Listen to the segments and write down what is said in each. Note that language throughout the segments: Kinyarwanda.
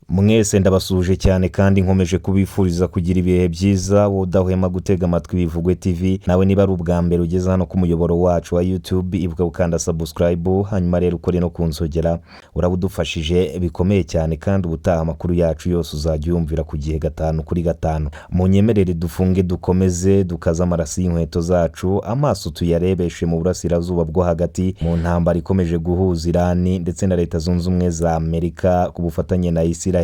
Mwese ndabasuje cyane kandi nkomeje kubifuriza kugira ibihe byiza wowe udahwema gutega amatwi Bivugwe TV. Nawe niba ari ubwa mbere ugeze hano ku muyoboro wacu wa YouTube ibuka gukanda subscribe, hanyuma rero ukore no kunsogera, urabudufashije bikomeye cyane kandi ubutaha amakuru yacu yose uzajya uyumvira ku gihe 5 kuri 5. Munyemerere dufunge dukomeze dukaza amarasi y'inkweto zacu, amaso tuyarebeshe mu burasirazuba bwo hagati mu ntambara ikomeje guhuza Iran ndetse na Leta Zunze Ubumwe za Amerika ku bufatanye na Israel.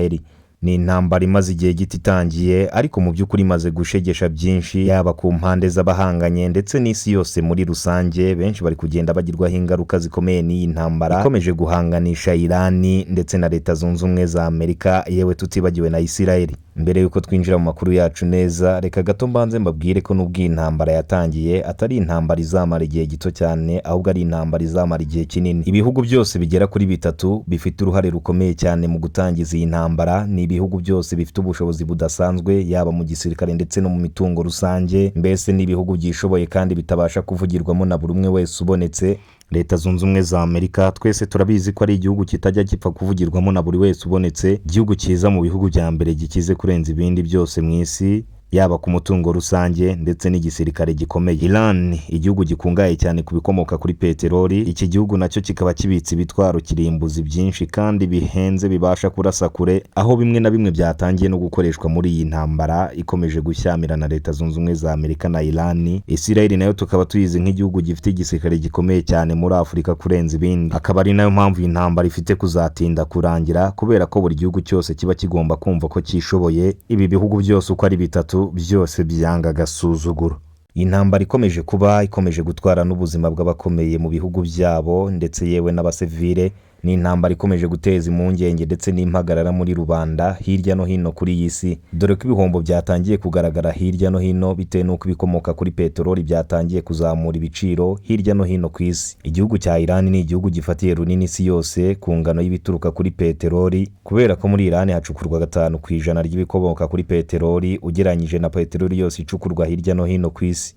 Ni intambara imaze igihe gito itangiye, ariko mu by'ukuri imaze gushegesha byinshi yaba ku mpande z'abahanganye ndetse n'isi yose muri rusange. Benshi bari kugenda bagirwaho ingaruka zikomeye n'iyi ntambara ikomeje guhanganisha Iran ndetse na Leta Zunze Ubumwe za Amerika, yewe tutibagiwe na Israel. Mbere yuko twinjira mu makuru yacu neza, reka gato mbanze mbabwire ko nubwo intambara yatangiye atari intambara izamara igihe gito cyane, ahubwo ari intambara izamara igihe kinini. Ibihugu byose bigera kuri 3 bifite uruhare rukomeye cyane mu gutangiza iyi ntambara. Ni ibihugu byose bifite ubushobozi budasanzwe yaba mu gisirikare ndetse no mu mitungo rusange. Mbese ni ibihugu byishoboye kandi bitabasha kuvugirwamo na buri umwe wese ubonetse. Leta Zunze Ubumwe za Amerika twese turabizi ko ari igihugu kitajya gipfa kuvugirwamo na buri wese ubonetse, igihugu cyiza mu bihugu bya mbere gikize kurenza ibindi byose mu isi, yaba ku mutungo rusange ndetse n'igisirikare gikomeye. Iran, igihugu gikungaye cyane ku bikomoka kuri peteroli, iki gihugu nacyo kikaba kibitse ibitwaro kirimbuzi byinshi kandi bihenze bibasha kurasa kure, aho bimwe na bimwe byatangiye no gukoreshwa muri iyi ntambara ikomeje gushyamirana na Leta Zunze Ubumwe za Amerika na Iran. Israel nayo tukaba tuyizi nk'igihugu gifite igisirikare gikomeye cyane muri Afurika kurenza ibindi, akaba ari nayo mpamvu iyi ntambara ifite kuzatinda kurangira, kubera ko buri gihugu cyose kiba kigomba kumva ko kishoboye. Ibi bihugu byose uko ari 3 byose byanga agasuzuguro. Intambara ikomeje gutwara n'ubuzima bw'abakomeye mu bihugu byabo ndetse yewe n'abasivile. Ni intambara ikomeje guteza impungenge ndetse n'impagarara muri rubanda hirya no hino kuri iyi si, dore ko ibihombo byatangiye kugaragara hirya no hino bitewe n'uko ibikomoka kuri peteroli byatangiye kuzamura ibiciro hirya no hino ku isi. Igihugu cya Iran ni igihugu gifatiye runini isi yose ku ngano y'ibituruka kuri peteroli, kubera ko muri Iran hacukurwa 5% ry'ibikomoka kuri peteroli ugereranyije na peteroli yose icukurwa hirya no hino ku isi.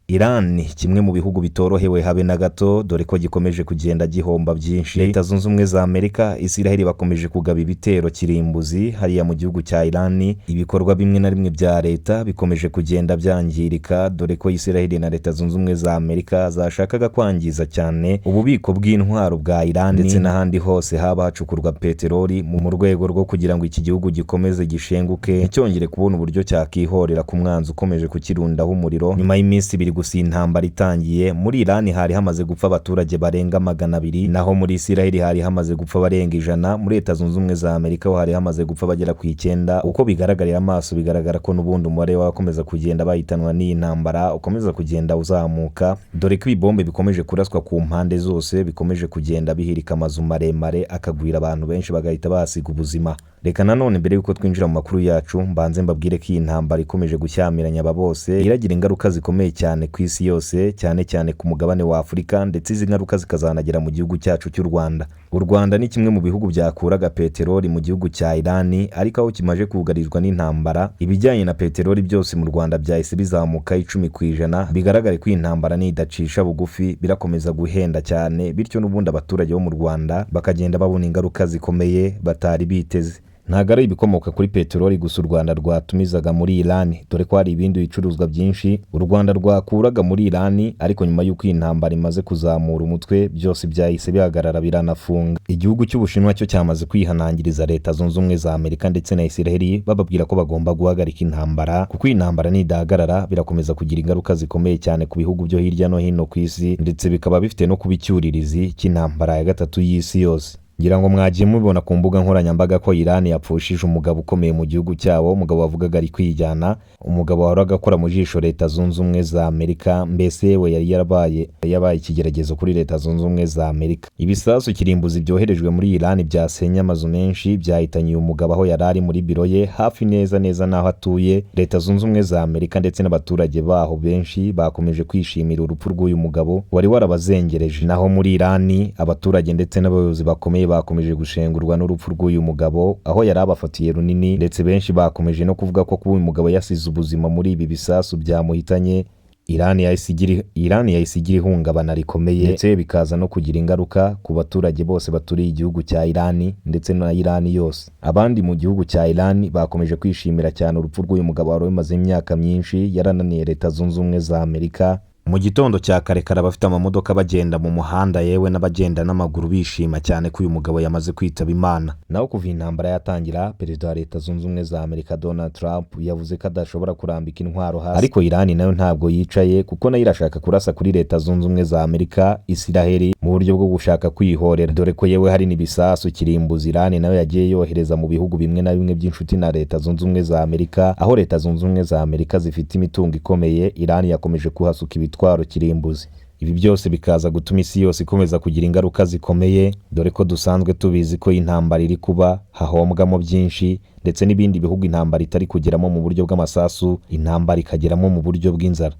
Iran kimwe mu bihugu bitorohewe habe na gato, dore ko gikomeje kugenda gihomba byinshi. Leta Zunze Ubumwe za Amerika, Israel bakomeje kugaba ibitero kirimbuzi hariya mu gihugu cya Iran. Ibikorwa bimwe na rimwe bya leta bikomeje kugenda byangirika, dore ko Israel na Leta Zunze Ubumwe za Amerika zashakaga kwangiza cyane ububiko bw'intwaro bwa Iran ndetse n'ahandi hose haba hacukurwa peteroli mu rwego rwo kugira ngo iki gihugu gikomeze gishenguke nticyongere kubona uburyo cyakihorera ku mwanzi ukomeje kukirundaho umuriro. Nyuma y'iminsi biri gusa intambara itangiye, muri Iran hari hamaze gupfa abaturage barenga 200, naho muri Israel hari hamaze gupfa barenga 100, muri Leta Zunze Ubumwe za Amerika hari hamaze gupfa bagera ku 9. Uko bigaragarira amaso bigaragara ko n'ubundi umubare wakomeza kugenda bahitanwa n'iyi ntambara ukomeza kugenda uzamuka, dore ko ibombe bikomeje kuraswa ku mpande zose, bikomeje kugenda bihirika amazu maremare akagwira abantu benshi bagahita basiga ubuzima. Reka nanone mbere yuko twinjira mu makuru yacu mbanze mbabwire ko iyi ntambara ikomeje gushyamiranya aba bose iragira ingaruka zikomeye cyane ku isi yose, cyane cyane ku mugabane wa Afurika, ndetse izi ngaruka zikazanagera mu gihugu cyacu cy'u Rwanda. U Rwanda ni kimwe mu bihugu byakuraga peteroli mu gihugu cya Iran, ariko aho kimaje kugarizwa n'intambara ibijyanye na peteroli byose mu Rwanda byahise bizamuka 10%. Bigaragare ko intambara nidacisha bugufi birakomeza guhenda cyane, bityo n'ubundi abaturage bo mu Rwanda bakagenda babona ingaruka zikomeye batari biteze. Ntago ari ibikomoka kuri peteroli gusa u Rwanda rwatumizaga muri Iran, dore ko hari ibindi bicuruzwa byinshi u Rwanda rwakuraga muri Iran, ariko nyuma y'uko intambara imaze kuzamura umutwe byose byahise bihagarara biranafunga. Igihugu cy'Ubushinwa cyo cyamaze kwihanangiriza Leta Zunze Ubumwe za Amerika ndetse na Israel, bababwira ko bagomba guhagarika intambara, kuko intambara nidahagarara birakomeza kugira ingaruka zikomeye cyane ku bihugu byo hirya no hino ku isi, ndetse bikaba bifite no kubicyuririzi cy'intambara ya 3 y'isi yose. Ngira ngo mwagiye mubibona ku mbuga nkoranyambaga ko Iran yapfushije umugabo ukomeye mu gihugu cyabo, umugabo wavugaga ari kwijyana, umugabo wahoraga akora mu jisho Leta Zunze Ubumwe za Amerika, mbese we yari yabaye ikigeragezo kuri Leta Zunze Ubumwe za Amerika. Ibisasu kirimbuzi byoherejwe muri Iran byasenye amazu menshi, byahitanye uyu mugabo aho yari ari muri biro ye hafi neza naho atuye. Leta Zunze Ubumwe za Amerika ndetse n'abaturage baho benshi bakomeje kwishimira urupfu rw'uyu mugabo wari warabazengereje. Naho muri Iran abaturage ndetse n'abayobozi bakomeye bakomeje gushengurwa n'urupfu rw'uyu mugabo, aho yari abafatiye runini, ndetse benshi bakomeje no kuvuga ko uyu mugabo yasize ubuzima muri ibi bisasu byamuhitanye Iran yahise igira ihungabana rikomeye ndetse bikaza no kugira ingaruka ku baturage bose baturiye igihugu cya Iran ndetse na Iran yose. Abandi mu gihugu cya Iran bakomeje kwishimira cyane urupfu rw'uyu mugabo wari umaze imyaka myinshi yarananiye Leta Zunze Ubumwe za Amerika. Mu gitondo cya kare kare abafite amamodoka bagenda mu muhanda yewe n'abagenda n'amaguru bishima cyane ko uyu mugabo yamaze kwitaba Imana. Naho kuva intambara yatangira, perezida wa Leta Zunze Ubumwe za Amerika Donald Trump yavuze ko adashobora kurambika intwaro hasi, ariko Iran nayo ntabwo yicaye kuko nayo irashaka kurasa kuri Leta Zunze Ubumwe za Amerika, Isiraheli mu buryo bwo gushaka kwihorera, dore ko yewe hari n'ibisasu kirimbuzi Iran nayo yagiye yohereza mu bihugu bimwe na bimwe by'inshuti na Leta Zunze Ubumwe za Amerika. Aho Leta Zunze Ubumwe za Amerika zifite imitungo ikomeye, Iran yakomeje kuhasuka ibitwaro kirimbuzi. Ibi byose bikaza gutuma isi yose ikomeza kugira ingaruka zikomeye, dore ko dusanzwe tubizi ko intambara iri kuba hahombwamo byinshi, ndetse n'ibindi bihugu intambara itari kugeramo mu buryo bw'amasasu, intambara ikageramo mu buryo bw'inzara.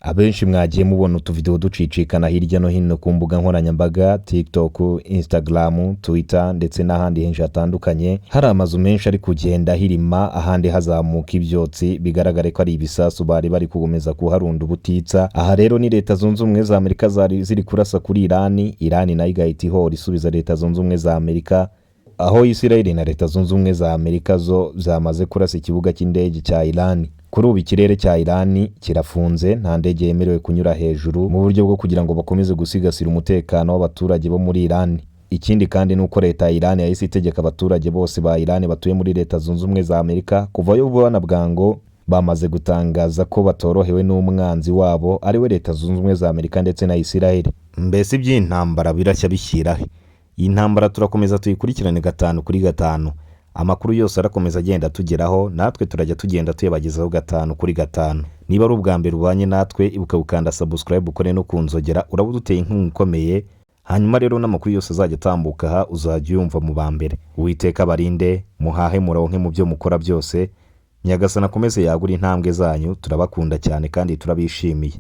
Abenshi mwagiye mubona utuvideo ducicikana hirya no hino ku mbuga nkoranyambaga, TikTok, Instagram, Twitter ndetse n'ahandi henshi hatandukanye. Hari amazu menshi ari kugenda hirima, ahandi hazamuka ibyotsi, bigaragare ko ari ibisasu bari kugomeza kuharunda ubutitsa. Aha rero ni Leta Zunze Ubumwe za Amerika ziri kurasa kuri Iran nayo igahita ihora isubiza Leta Zunze Ubumwe za Amerika. Aho Isiraheli na Leta Zunze Ubumwe za Amerika zo zamaze kurasa ikibuga cy'indege cya Iran. Kuri ubu ikirere cya Iran kirafunze, nta ndege yemerewe kunyura hejuru mu buryo bwo kugira ngo bakomeze gusigasira umutekano w'abaturage bo muri Iran. Ikindi kandi nuko Leta ya Iran yahise itegeka abaturage bose ba Iran batuye muri Leta Zunze Ubumwe za Amerika kuvayo vuba na bwango, bamaze gutangaza ko batorohewe n'umwanzi wabo ariwe Leta Zunze Ubumwe za Amerika ndetse na Isiraheli. Mbese iby'intambara birashya bishyirahe. Iyi ntambara turakomeza tuyikurikirane 5 kuri 5. Amakuru yose arakomeza agenda tugeraho, natwe turajya tugenda tuyabagezaho 5 kuri 5. Niba ari ubwa mbere ubanye natwe, ibuka gukanda subscribe ukore no kunzogera, uraba uteye inkunga ikomeye. Hanyuma rero n'amakuru yose azajya atambuka aha uzajya uyumva mu ba mbere. Uwiteka barinde, muhahe muronke mu byo mukora byose. Nyagasani akomeze yagura intambwe zanyu, turabakunda cyane kandi turabishimiye.